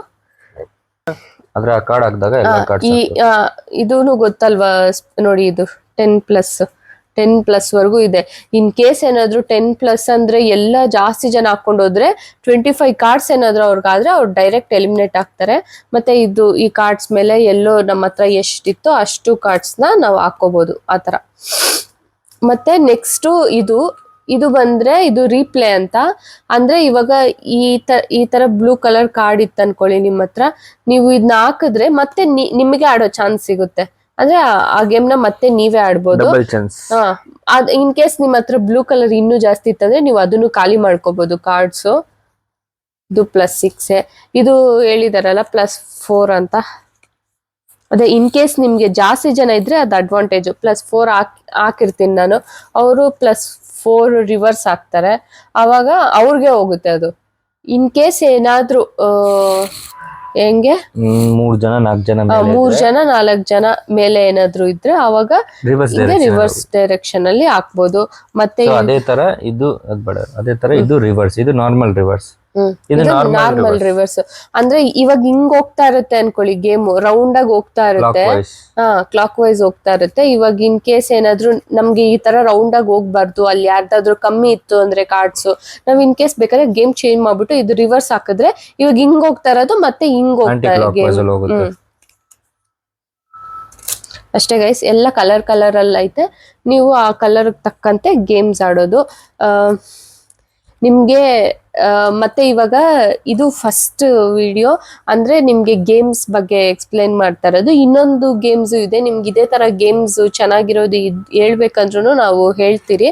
ಅದ್ರ ಕಾರ್ಡ್ ಹಾಕಿದಾಗ ಎಲ್ಲ ಕಾರ್ಡ್ಸ್ ಈ ಇದೂನು ಗೊತ್ತಲ್ವಾ ನೋಡಿ ಇದು 10+ ವರೆಗೂ ಇದೆ. ಇನ್ ಕೇಸ್ ಏನಾದ್ರು 10+ ಅಂದ್ರೆ ಎಲ್ಲ ಜಾಸ್ತಿ ಜನ ಹಾಕೊಂಡು ಹೋದ್ರೆ 25 ಕಾರ್ಡ್ಸ್ ಏನಾದ್ರು ಅವ್ರಿಗಾದ್ರೆ ಅವ್ರು ಡೈರೆಕ್ಟ್ ಎಲಿಮಿನೇಟ್ ಆಗ್ತಾರೆ. ಮತ್ತೆ ಇದು ಈ ಕಾರ್ಡ್ಸ್ ಮೇಲೆ ಎಲ್ಲೋ ನಮ್ಮ ಹತ್ರ ಎಷ್ಟಿತ್ತೋ ಅಷ್ಟು ಕಾರ್ಡ್ಸ್ ನ ನಾವು ಹಾಕೋಬಹುದು ಆತರ. ಮತ್ತೆ ನೆಕ್ಸ್ಟ್ ಇದು ಬಂದ್ರೆ ಇದು ರೀಪ್ಲೇ ಅಂತ. ಅಂದ್ರೆ ಇವಾಗ ಈ ತರ ಬ್ಲೂ ಕಲರ್ ಕಾರ್ಡ್ ಇತ್ತು ಅನ್ಕೊಳ್ಳಿ ನಿಮ್ಮ ಹತ್ರ, ನೀವು ಇದನ್ನ ಹಾಕಿದ್ರೆ ಮತ್ತೆ ನಿಮಗೆ ಆಡೋ ಚಾನ್ಸ್ ಸಿಗುತ್ತೆ. ಅಂದ್ರೆ ಆ ಗೇಮ್ ನ ಮತ್ತೆ ನೀವೇ ಆಡ್ಬೋದು. ಇನ್ ಕೇಸ್ ನಿಮ್ ಹತ್ರ ಬ್ಲೂ ಕಲರ್ ಇನ್ನೂ ಜಾಸ್ತಿ ಇತ್ತಂದ್ರೆ ನೀವು ಅದನ್ನು ಖಾಲಿ ಮಾಡ್ಕೋಬಹುದು ಕಾರ್ಡ್ಸ್. ಇದು +6 ಇದು ಹೇಳಿದಾರಲ್ಲ +4 ಅಂತ. ಅದೇ ಇನ್ ಕೇಸ್ ನಿಮ್ಗೆ ಜಾಸ್ತಿ ಜನ ಇದ್ರೆ ಅದು ಅಡ್ವಾಂಟೇಜ್. +4 ಹಾಕಿರ್ತೀನಿ ನಾನು, ಅವರು +4 ರಿವರ್ಸ್ ಹಾಕ್ತಾರೆ, ಅವಾಗ ಅವ್ರಿಗೆ ಹೋಗುತ್ತೆ ಅದು. ಇನ್ ಕೇಸ್ ಏನಾದ್ರು ಹೆಂಗೆ 3 ಜನ 4 ಜನ 3 ಜನ 4 ಜನ ಮೇಲೆ ಏನಾದ್ರು ಇದ್ರೆ ಅವಾಗ ರಿವರ್ಸ್ ಡೈರೆಕ್ಷನ್ ಅಲ್ಲಿ ಹಾಕ್ಬೋದು. ಮತ್ತೆ ಅದೇ ತರ ಇದು ಅದೇ ತರ ಇದು ರಿವರ್ಸ್, ಇದು ನಾರ್ಮಲ್ ರಿವರ್ಸ್, ಇದು ನಾರ್ಮಲ್ ರಿವರ್ಸ್. ಅಂದ್ರೆ ಇವಾಗ ಹಿಂಗ್ ಹೋಗ್ತಾ ಇರುತ್ತೆ ಅನ್ಕೊಳ್ಳಿ, ಗೇಮ್ ರೌಂಡ್ ಆಗಿ ಹೋಗ್ತಾ ಇರುತ್ತೆ, ಕ್ಲಾಕ್ ವೈಸ್ ಹೋಗ್ತಾ ಇರುತ್ತೆ. ಇವಾಗ ಇನ್ ಕೇಸ್ ಏನಾದ್ರು ನಮ್ಗೆ ಈ ತರ ರೌಂಡ್ ಆಗಿ ಹೋಗ್ಬಾರ್ದು, ಅಲ್ಲಿ ಯಾರ್ದಾದ್ರು ಕಮ್ಮಿ ಇತ್ತು ಅಂದ್ರೆ ಕಾರ್ಡ್ಸ್, ನಾವ್ ಇನ್ ಕೇಸ್ ಬೇಕಾದ್ರೆ ಗೇಮ್ ಚೇಂಜ್ ಮಾಡ್ಬಿಟ್ಟು ಇದು ರಿವರ್ಸ್ ಹಾಕಿದ್ರೆ ಇವಾಗ ಹಿಂಗ್ ಹೋಗ್ತಾ ಇರೋದು ಮತ್ತೆ ಹಿಂಗ್ ಹೋಗ್ತಾ ಗೇಮ್. ಅಷ್ಟೇ ಗೈಸ್, ಎಲ್ಲ ಕಲರ್ ಅಲ್ಲಿ ಐತೆ. ನೀವು ಆ ಕಲರ್ ತಕ್ಕಂತೆ ಗೇಮ್ಸ್ ಆಡೋದು. ನಿಮ್ಗೆ ಮತ್ತೆ ಇವಾಗ ಇದು ಫಸ್ಟ್ ವಿಡಿಯೋ ಅಂದ್ರೆ ನಿಮ್ಗೆ ಗೇಮ್ಸ್ ಬಗ್ಗೆ ಎಕ್ಸ್ಪ್ಲೈನ್ ಮಾಡ್ತಾ ಇರೋದು. ಇನ್ನೊಂದು ಗೇಮ್ಸ್ ಇದೆ, ನಿಮ್ಗೆ ಇದೇ ತರ ಗೇಮ್ಸ್ ಚೆನ್ನಾಗಿರೋದು ಹೇಳ್ಬೇಕಂದ್ರೂ ನಾವು ಹೇಳ್ತೀರಿ.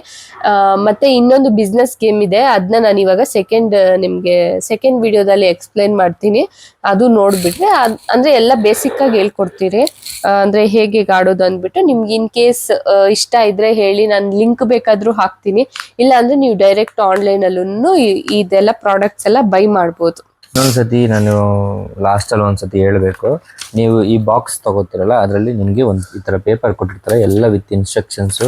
ಮತ್ತೆ ಇನ್ನೊಂದು ಬಿಸ್ನೆಸ್ ಗೇಮ್ ಇದೆ, ಅದನ್ನ ನಾನು ಇವಾಗ ಸೆಕೆಂಡ್ ವಿಡಿಯೋದಲ್ಲಿ ಎಕ್ಸ್ಪ್ಲೈನ್ ಮಾಡ್ತೀನಿ. ಅದು ನೋಡ್ಬಿಟ್ರೆ ಅಂದ್ರೆ ಎಲ್ಲ ಬೇಸಿಕ್ ಆಗಿ ಹೇಳ್ಕೊಡ್ತೀರಿ, ಅಂದ್ರೆ ಹೇಗೆ ಆಡೋದು ಅಂದ್ಬಿಟ್ಟು. ನಿಮ್ಗೆ ಇನ್ ಕೇಸ್ ಇಷ್ಟ ಇದ್ರೆ ಹೇಳಿ, ನಾನು ಲಿಂಕ್ ಬೇಕಾದ್ರೂ ಹಾಕ್ತೀನಿ. ಇಲ್ಲ ಅಂದ್ರೆ ನೀವು ಡೈರೆಕ್ಟ್ ಆನ್ಲೈನ್ ಅಲ್ಲೂ ಇದೆಲ್ಲ ಪ್ರಾಡಕ್ಟ್ಸ್ ಎಲ್ಲ ಬೈ ಮಾಡ್ಬೋದು. ಇನ್ನೊಂದ್ಸತಿ ನಾನು ಲಾಸ್ಟ್ ಅಲ್ಲಿ ಒಂದ್ಸತಿ ಹೇಳ್ಬೇಕು, ನೀವು ಈ ಬಾಕ್ಸ್ ತಗೋತಿರಲ್ಲ ಅದರಲ್ಲಿ ನಿಮ್ಗೆ ಈ ತರ ಪೇಪರ್ ಕೊಟ್ಟಿರ್ತಾರೆ, ಎಲ್ಲ ವಿತ್ ಇನ್ಸ್ಟ್ರಕ್ಷನ್ಸ್,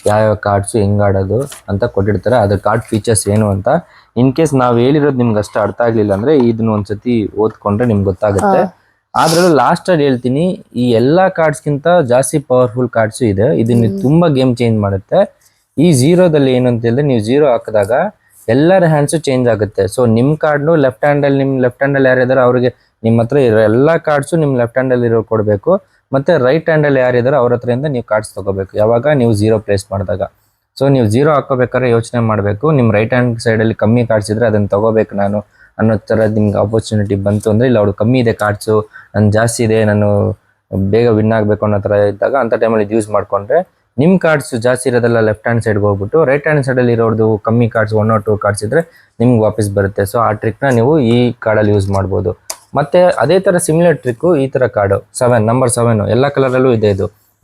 ಯಾವ ಕಾರ್ಡ್ಸ್ ಹೆಂಗ್ ಆಡೋದು ಅಂತ ಕೊಟ್ಟಿರ್ತಾರೆ. ಅದ್ರ ಕಾರ್ಡ್ ಫೀಚರ್ಸ್ ಏನು ಅಂತ. ಇನ್ ಕೇಸ್ ನಾವ್ ಹೇಳಿರೋದು ನಿಮ್ಗೆ ಅಷ್ಟು ಅರ್ಥ ಆಗ್ಲಿಲ್ಲ ಅಂದ್ರೆ ಇದನ್ನ ಒಂದ್ಸತಿ ಓದ್ಕೊಂಡ್ರೆ ನಿಮ್ಗೆ ಗೊತ್ತಾಗುತ್ತೆ. ಅದ್ರಲ್ಲೂ ಲಾಸ್ಟ್ ಅಲ್ಲಿ ಹೇಳ್ತೀನಿ, ಈ ಎಲ್ಲಾ ಕಾರ್ಡ್ಸ್ ಗಿಂತ ಜಾಸ್ತಿ ಪವರ್ಫುಲ್ ಕಾರ್ಡ್ಸ್ ಇದೆ. ಇದನ್ನ ತುಂಬಾ ಗೇಮ್ ಚೇಂಜ್ ಮಾಡುತ್ತೆ. ಈ ಝೀರೋದಲ್ಲಿ ಏನು ಅಂತ ಹೇಳಿದ್ರೆ, ನೀವು ಝೀರೋ ಹಾಕಿದಾಗ ಎಲ್ಲರ ಹ್ಯಾಂಡ್ಸು ಚೇಂಜ್ ಆಗುತ್ತೆ. ಸೊ ನಿಮ್ ಕಾರ್ಡ್ನು ಲೆಫ್ಟ್ ಹ್ಯಾಂಡಲ್ಲಿ ಯಾರಿದಾರೆ ಅವ್ರಿಗೆ ನಿಮ್ಮ ಹತ್ರ ಇರೋ ಎಲ್ಲಾ ಕಾರ್ಡ್ಸು ನಿಮ್ ಲೆಫ್ಟ್ ಹ್ಯಾಂಡಲ್ಲಿ ಇರೋ ಕೊಡ್ಬೇಕು. ಮತ್ತೆ ರೈಟ್ ಹ್ಯಾಂಡಲ್ಲಿ ಯಾರಿದಾರೆ ಅವ್ರ ಹತ್ರದಿಂದ ನೀವು ಕಾರ್ಡ್ಸ್ ತಗೋಬೇಕು ಯಾವಾಗ ನೀವು ಝೀರೋ ಪ್ಲೇಸ್ ಮಾಡಿದಾಗ. ಸೊ ನೀವು ಝೀರೋ ಹಾಕೋಬೇಕಾದ್ರೆ ಯೋಚನೆ ಮಾಡಬೇಕು, ನಿಮ್ ರೈಟ್ ಹ್ಯಾಂಡ್ ಸೈಡಲ್ಲಿ ಕಮ್ಮಿ ಕಾರ್ಡ್ಸ್ ಇದ್ರೆ ಅದನ್ನ ತಗೋಬೇಕು ನಾನು ಅನ್ನೋ ತರ ನಿಮ್ಗೆ ಆಪರ್ಚುನಿಟಿ ಬಂತು ಅಂದ್ರೆ, ಇಲ್ಲ ಅವ್ರು ಕಮ್ಮಿ ಇದೆ ಕಾರ್ಡ್ಸು, ನನ್ ಜಾಸ್ತಿ ಇದೆ, ನಾನು ಬೇಗ ವಿನ್ ಆಗ್ಬೇಕು ಅನ್ನೋ ತರ ಇದ್ದಾಗ ಅಂತ ಟೈಮಲ್ಲಿ ಇದು ಯೂಸ್ ಮಾಡ್ಕೊಂಡ್ರೆ ನಿಮ್ ಕಾರ್ಡ್ಸ್ ಜಾಸ್ತಿ ಇರೋದೆಲ್ಲ ಲೆಫ್ಟ್ ಹ್ಯಾಂಡ್ ಸೈಡ್ಗೆ ಹೋಗ್ಬಿಟ್ಟು ರೈಟ್ ಹ್ಯಾಂಡ್ ಸೈಡ್ ಅಲ್ಲಿ ಇರೋದು ಕಮ್ಮಿ ಕಾರ್ಡ್ಸ್ 1 or 2 ಕಾರ್ಡ್ಸ್ ಇದ್ರೆ ನಿಮ್ಗೆ ವಾಪಸ್ ಬರುತ್ತೆ. ಸೊ ಆ ಟ್ರಿಕ್ ನ ನೀವು ಈ ಕಾರ್ಡಲ್ಲಿ ಯೂಸ್ ಮಾಡ್ಬೋದು. ಮತ್ತೆ ಅದೇ ತರ ಸಿಮಿಲರ್ ಟ್ರಿಕ್ ಈ ತರ ಕಾರ್ಡ್ ನಂಬರ್ 7 ಎಲ್ಲ ಕಲರ್ ಅಲ್ಲೂ ಇದೆ.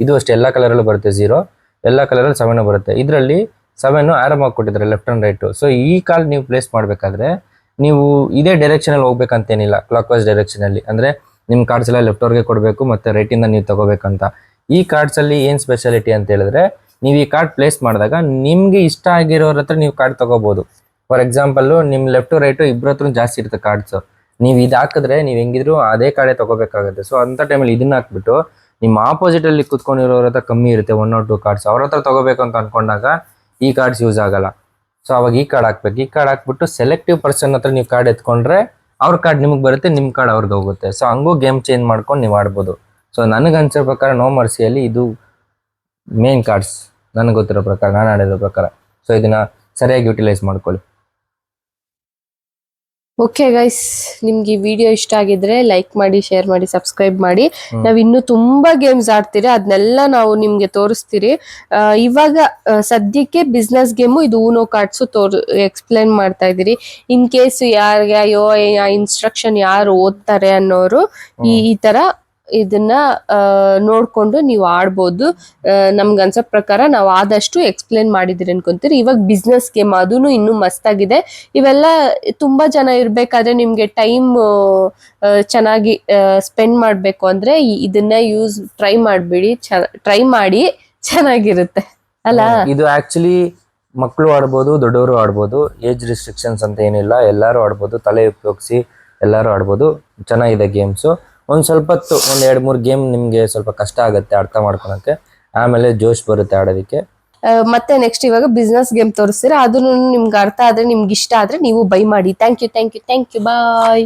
ಇದು ಅಷ್ಟೇ ಎಲ್ಲ ಕಲರ್ ಅಲ್ಲೂ ಬರುತ್ತೆ. 0 ಎಲ್ಲ ಕಲರ್ ಅಲ್ಲಿ 7 ಬರುತ್ತೆ. ಇದರಲ್ಲಿ 7 ಆರಾಮ್ ಆಗಿ ಕೊಟ್ಟಿದ್ದಾರೆ ಲೆಫ್ಟ್ ಅಂಡ್ ರೈಟ್. ಸೊ ಈ ಕಾರ್ಡ್ ನೀವು ಪ್ಲೇಸ್ ಮಾಡ್ಬೇಕಾದ್ರೆ ನೀವು ಇದೇ ಡೈರೆಕ್ಷನ್ ಅಲ್ಲಿ ಹೋಗ್ಬೇಕಂತೇನಿಲ್ಲ, ಕ್ಲಾಕ್ ವೈಸ್ ಡೈರೆಕ್ಷನ್ ಅಲ್ಲಿ. ಅಂದ್ರೆ ನಿಮ್ ಕಾರ್ಡ್ಸ್ ಎಲ್ಲ ಲೆಫ್ಟ್ ಅವ್ರಿಗೆ ಕೊಡ್ಬೇಕು ಮತ್ತೆ ರೈಟ್ ಇಂದ ನೀವು ತಗೋಬೇಕಂತ. ಈ ಕಾರ್ಡ್ಸ್ ಅಲ್ಲಿ ಏನ್ ಸ್ಪೆಷಾಲಿಟಿ ಅಂತ ಹೇಳಿದ್ರೆ, ನೀವು ಈ ಕಾರ್ಡ್ ಪ್ಲೇಸ್ ಮಾಡಿದಾಗ ನಿಮ್ಗೆ ಇಷ್ಟ ಆಗಿರೋರ ಹತ್ರ ನೀವು ಕಾರ್ಡ್ ತಗೋಬಹುದು. ಫಾರ್ ಎಕ್ಸಾಂಪಲ್ ನಿಮ್ ಲೆಫ್ಟ್ ರೈಟ್ ಇಬ್ಬರ ಹತ್ರ ಜಾಸ್ತಿ ಇರುತ್ತೆ ಕಾರ್ಡ್ಸ್, ನೀವು ಇದು ಹಾಕಿದ್ರೆ ನೀವು ಹೆಂಗಿದ್ರು ಅದೇ ಕಾರ್ಡೇ ತಗೋಬೇಕಾಗುತ್ತೆ. ಸೊ ಅಂತ ಟೈಮಲ್ಲಿ ಇದನ್ನ ಹಾಕ್ಬಿಟ್ಟು ನಿಮ್ಮ ಆಪೋಸಿಟ್ ಅಲ್ಲಿ ಕುತ್ಕೊಂಡಿರೋರ ಹತ್ರ ಕಮ್ಮಿ ಇರುತ್ತೆ 1 or 2 ಕಾರ್ಡ್ಸ್, ಅವ್ರ ಹತ್ರ ತಗೋಬೇಕು ಅಂತ ಅನ್ಕೊಂಡಾಗ ಈ ಕಾರ್ಡ್ಸ್ ಯೂಸ್ ಆಗಲ್ಲ. ಸೊ ಅವಾಗ ಈ ಕಾರ್ಡ್ ಹಾಕ್ಬೇಕು. ಈ ಕಾರ್ಡ್ ಹಾಕ್ಬಿಟ್ಟು ಸೆಲೆಕ್ಟಿವ್ ಪರ್ಸನ್ ಹತ್ರ ನೀವು ಕಾರ್ಡ್ ಎತ್ಕೊಂಡ್ರೆ ಅವ್ರ ಕಾರ್ಡ್ ನಿಮಗೆ ಬರುತ್ತೆ, ನಿಮ್ ಕಾರ್ಡ್ ಅವ್ರಿಗೆ ಹೋಗುತ್ತೆ. ಸೊ ಹಂಗೂ ಗೇಮ್ ಚೇಂಜ್ ಮಾಡ್ಕೊಂಡು ನೀವು ಆಡ್ಬೋದು. ಸೊ ನನಗೆ ಅನ್ಸೋ ಪ್ರಕಾರ ನೋ ಮರ್ಸಿಯಲ್ಲಿ ಇದು ಮೇನ್ ಕಾರ್ಡ್ಸ್ ನನಗೆ ಗೊತ್ತಿರೋ ಪ್ರಕಾರ, ನಾನು ಆಡಿರೋ ಪ್ರಕಾರ. ಸೊ ಇದನ್ನ ಸರಿಯಾಗಿ ಯುಟಿಲೈಸ್ ಮಾಡ್ಕೊಳ್ಳಿ. ಓಕೆ ಗೈಸ್, ನಿಮ್ಗೆ ಈ ವಿಡಿಯೋ ಇಷ್ಟ ಆಗಿದ್ರೆ ಲೈಕ್ ಮಾಡಿ, ಶೇರ್ ಮಾಡಿ, ಸಬ್ಸ್ಕ್ರೈಬ್ ಮಾಡಿ. ನಾವ್ ಇನ್ನೂ ತುಂಬಾ ಗೇಮ್ಸ್ ಆಡ್ತೀರಿ, ಅದನ್ನೆಲ್ಲ ನಾವು ನಿಮ್ಗೆ ತೋರಿಸ್ತೀರಿ. ಇವಾಗ ಸದ್ಯಕ್ಕೆ ಬಿಸ್ನೆಸ್ ಗೇಮು ಇದು ಊನೋ ಕಾರ್ಡ್ಸ್ ಎಕ್ಸ್ಪ್ಲೈನ್ ಮಾಡ್ತಾ ಇದೀರಿ. ಇನ್ ಕೇಸ್ ಯಾರಿಗೆ ಅಯ್ಯೋ ಇನ್ಸ್ಟ್ರಕ್ಷನ್ ಯಾರು ಓದ್ತಾರೆ ಅನ್ನೋರು ಈ ತರ ಇದನ್ನ ನೋಡ್ಕೊಂಡು ನೀವು ಆಡ್ಬೋದು. ನಮ್ಗೆ ಅನ್ಸೋ ಪ್ರಕಾರ ನಾವು ಆದಷ್ಟು ಎಕ್ಸ್ಪ್ಲೇನ್ ಮಾಡಿದಿರಿ ಅನ್ಕೊಂತೀರಿ. ಇವಾಗ ಬಿಸ್ನೆಸ್ ಗೇಮ್ ಅದೂನು ಇನ್ನೂ ಮಸ್ತಾಗಿದೆ. ಇವೆಲ್ಲ ತುಂಬಾ ಜನ ಇರ್ಬೇಕಾದ್ರೆ ನಿಮ್ಗೆ ಟೈಮ್ ಚೆನ್ನಾಗಿ ಸ್ಪೆಂಡ್ ಮಾಡ್ಬೇಕು ಅಂದ್ರೆ ಇದನ್ನ ಟ್ರೈ ಮಾಡಿ ಚೆನ್ನಾಗಿರುತ್ತೆ ಅಲ್ಲ. ಇದು ಆಕ್ಚುಲಿ ಮಕ್ಕಳು ಆಡ್ಬೋದು, ದೊಡ್ಡವರು ಆಡ್ಬೋದು, ಏಜ್ ರಿಸ್ಟ್ರಿಕ್ಷನ್ಸ್ ಅಂತ ಏನಿಲ್ಲ, ಎಲ್ಲರೂ ಆಡ್ಬೋದು, ತಲೆ ಉಪಯೋಗಿಸಿ ಎಲ್ಲರೂ ಆಡ್ಬೋದು. ಚೆನ್ನಾಗಿದೆ ಗೇಮ್ಸು. ಒಂದು ಸ್ವಲ್ಪ ಹೊತ್ತು 1-2-3 ಗೇಮ್ ನಿಮಗೆ ಸ್ವಲ್ಪ ಕಷ್ಟ ಆಗುತ್ತೆ ಅರ್ಥ ಮಾಡ್ಕೊಳಕ್ಕೆ, ಆಮೇಲೆ ಜೋಶ್ ಬರುತ್ತೆ ಆಡೋದಕ್ಕೆ. ಮತ್ತೆ ನೆಕ್ಸ್ಟ್ ಇವಾಗ ಬಿಸ್ನೆಸ್ ಗೇಮ್ ತೋರಿಸ್ತೀರಾ, ಅದನ್ನು ನಿಮ್ಗೆ ಅರ್ಥ ಆದ್ರೆ ನಿಮ್ಗೆ ಇಷ್ಟ ಆದ್ರೆ ನೀವು ಬೈ ಮಾಡಿ. Thank you bye.